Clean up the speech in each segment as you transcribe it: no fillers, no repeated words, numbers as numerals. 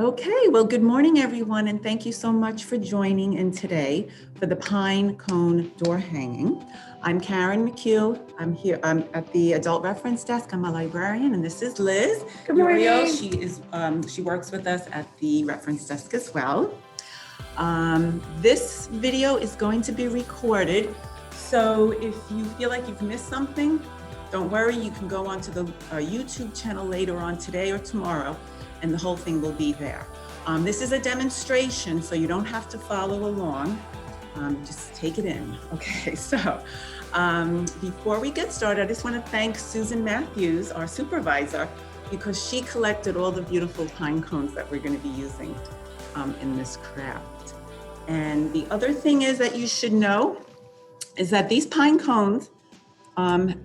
Okay, well, good morning, everyone, and thank you so much for joining in today for the pine cone door hanging. I'm Karen McHugh. I'm at the Adult Reference Desk. I'm a librarian, and this is Liz. Good morning. She works with us at the reference desk as well. This video is going to be recorded, so if you feel like you've missed something, don't worry. You can go onto the YouTube channel later on today or tomorrow, and the whole thing will be there. This is a demonstration, so you don't have to follow along. Just take it in. Okay, so before we get started, I just want to thank Susan Matthews, our supervisor, because she collected all the beautiful pine cones that we're going to be using in this craft. And the other thing is that you should know is that these pine cones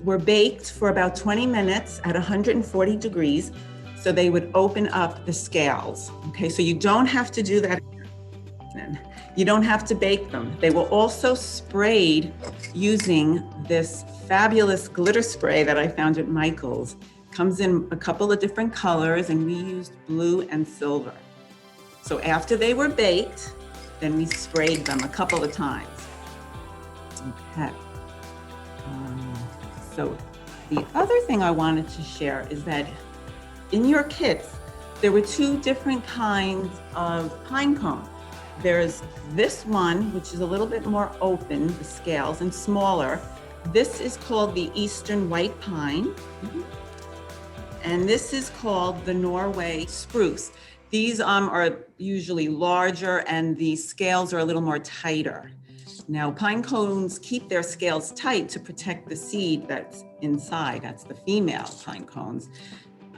were baked for about 20 minutes at 140 degrees. So they would open up the scales. Okay, so you don't have to do that. You don't have to bake them. They were also sprayed using this fabulous glitter spray that I found at Michael's. Comes in a couple of different colors, and we used blue and silver. So after they were baked, then we sprayed them a couple of times. Okay. So the other thing I wanted to share is that in your kits, there were two different kinds of pine cone. There's this one, which is a little bit more open, the scales, and smaller. This is called the Eastern White Pine. And this is called the Norway Spruce. These are usually larger, and the scales are a little more tighter. Now, pine cones keep their scales tight to protect the seed that's inside. That's the female pine cones.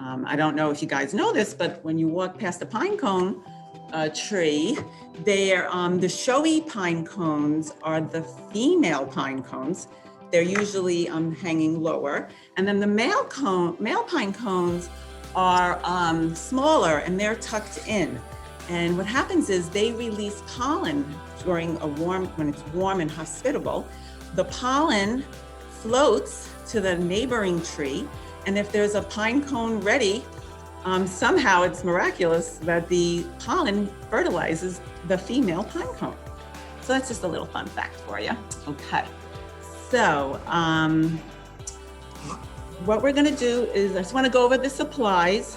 I don't know if you guys know this, but when you walk past a pine cone tree, the showy pine cones are the female pine cones. They're usually hanging lower. And then the male pine cones are smaller, and they're tucked in. And what happens is they release pollen during when it's warm and hospitable. The pollen floats to the neighboring tree. And if there's a pine cone ready, somehow it's miraculous that the pollen fertilizes the female pine cone. So that's just a little fun fact for you. Okay, so what we're gonna do is I just wanna go over the supplies.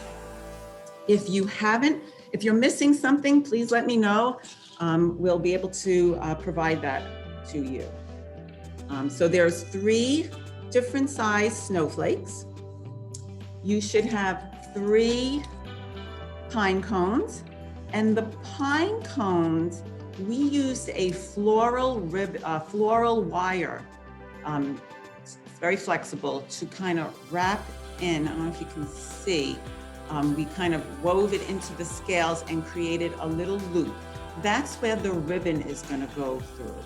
If you're missing something, please let me know. We'll be able to provide that to you. So there's 3 different size snowflakes. You should have 3 pine cones, and the pine cones, we used a floral wire. It's very flexible to kind of wrap in. I don't know if you can see. We kind of wove it into the scales and created a little loop. That's where the ribbon is going to go through.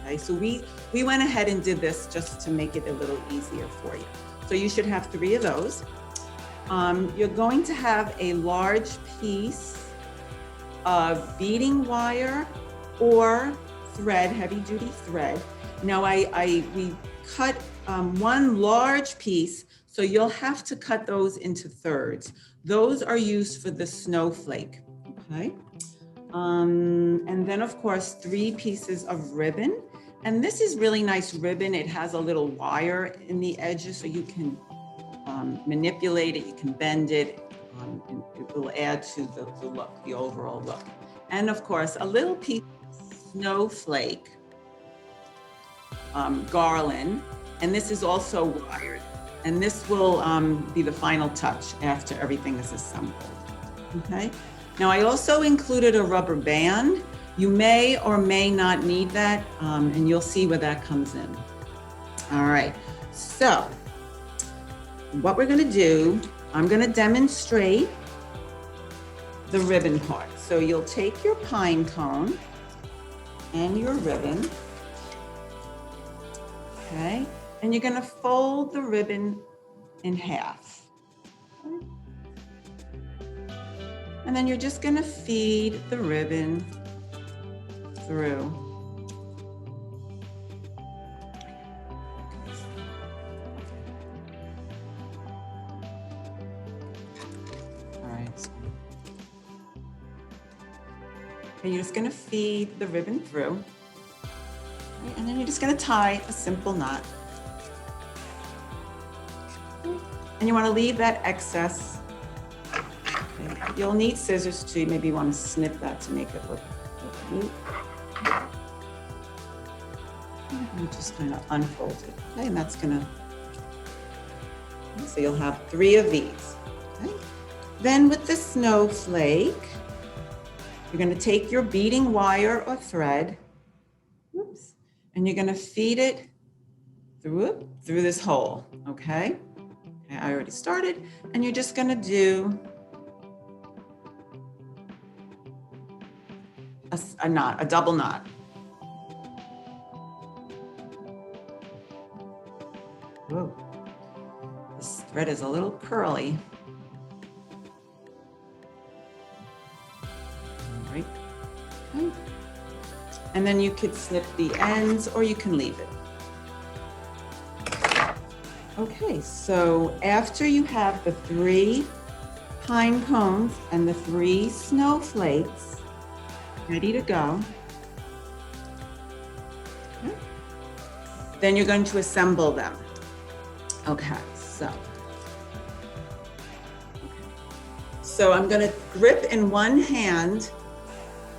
Okay, so we went ahead and did this just to make it a little easier for you. So you should have 3 of those. You're going to have a large piece of beading wire or thread, heavy-duty thread. Now we cut 1 large piece, so you'll have to cut those into thirds. Those are used for the snowflake, okay? And then of course 3 pieces of ribbon. And this is really nice ribbon. It has a little wire in the edges, so you can manipulate it, you can bend it, and it will add to the look, the overall look. And of course, a little piece of snowflake garland, and this is also wired. And this will be the final touch after everything is assembled, okay? Now I also included a rubber band. You may or may not need that, and you'll see where that comes in. All right, so what we're gonna do, I'm gonna demonstrate the ribbon part. So you'll take your pine cone and your ribbon, okay? And you're gonna fold the ribbon in half. Okay? And then you're just gonna feed the ribbon through. All right. Okay, you're just gonna feed the ribbon through. Okay, and then you're just gonna tie a simple knot. And you wanna leave that excess. Okay. You'll need scissors too. Maybe you wanna snip that to make it look neat. And just kind of unfold it. Okay, and that's gonna, so you'll have 3 of these. Okay. Then with the snowflake, you're gonna take your beading wire or thread, oops, and you're gonna feed it through this hole, okay? Okay, I already started, and you're just gonna do a knot, a double knot. Whoa, this thread is a little curly. All right. Okay. And then you could snip the ends or you can leave it. Okay, so after you have the 3 pine cones and the 3 snowflakes ready to go, okay, then you're going to assemble them. Okay, so I'm gonna grip in one hand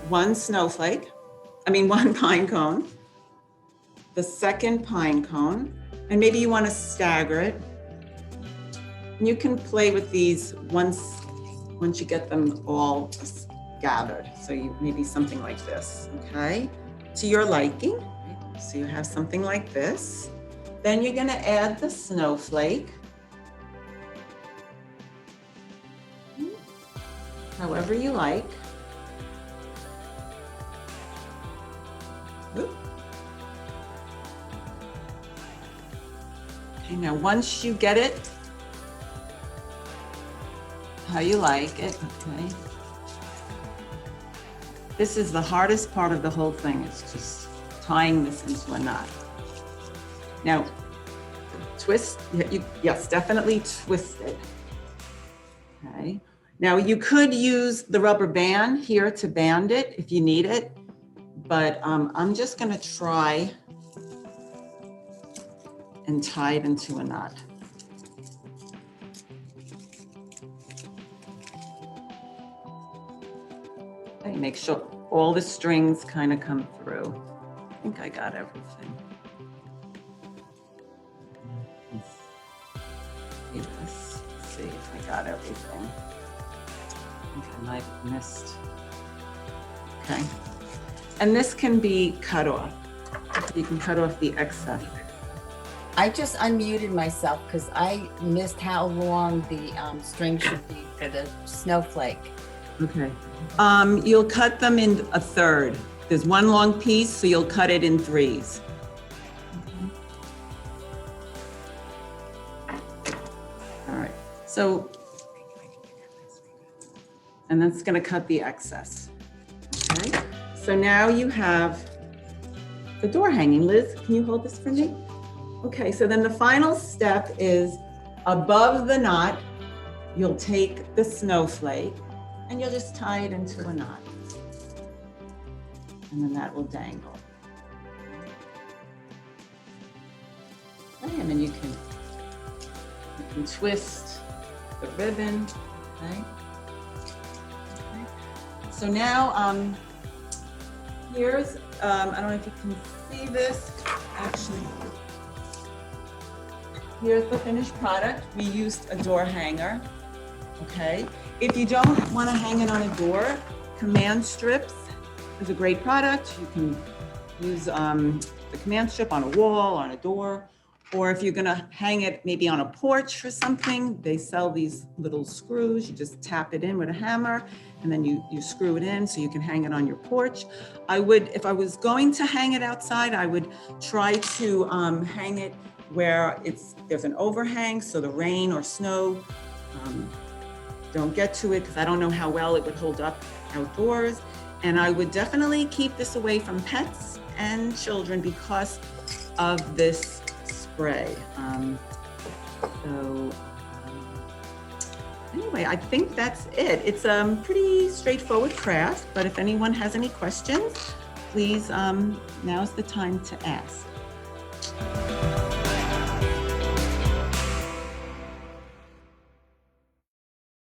one pine cone, the second pine cone, and maybe you want to stagger it. And you can play with these once you get them all gathered. So you maybe something like this, okay? To your liking. So you have something like this. Then you're gonna add the snowflake. However you like. Oop. Okay, now once you get it how you like it, okay. This is the hardest part of the whole thing, it's just tying this into a knot. Now, twist, yes, definitely twist it. Okay. Now you could use the rubber band here to band it if you need it, but I'm just gonna try and tie it into a knot. Okay, make sure all the strings kind of come through. I think I got everything. Let's see if I got everything. I think I might have missed. Okay. And this can be cut off. You can cut off the excess. I just unmuted myself because I missed how long the string should be for the snowflake. Okay. You'll cut them in a third. There's one long piece, so you'll cut it in 3s. All right. So, and that's going to cut the excess. Okay. So now you have the door hanging. Liz, can you hold this for me? Okay, so then the final step is above the knot, you'll take the snowflake and you'll just tie it into a knot. And then that will dangle. Okay, and then you can twist the ribbon, okay? So now, here's, I don't know if you can see this, actually. Here's the finished product. We used a door hanger, okay? If you don't want to hang it on a door, command strips is a great product. You can use the command strip on a wall, on a door, or if you're gonna hang it maybe on a porch or something, they sell these little screws. You just tap it in with a hammer and then you screw it in so you can hang it on your porch. I would, if I was going to hang it outside, I would try to hang it where there's an overhang so the rain or snow don't get to it, because I don't know how well it would hold up outdoors. And I would definitely keep this away from pets and children because of this spray. Anyway, I think that's it. It's a pretty straightforward craft, but if anyone has any questions, please, now's the time to ask.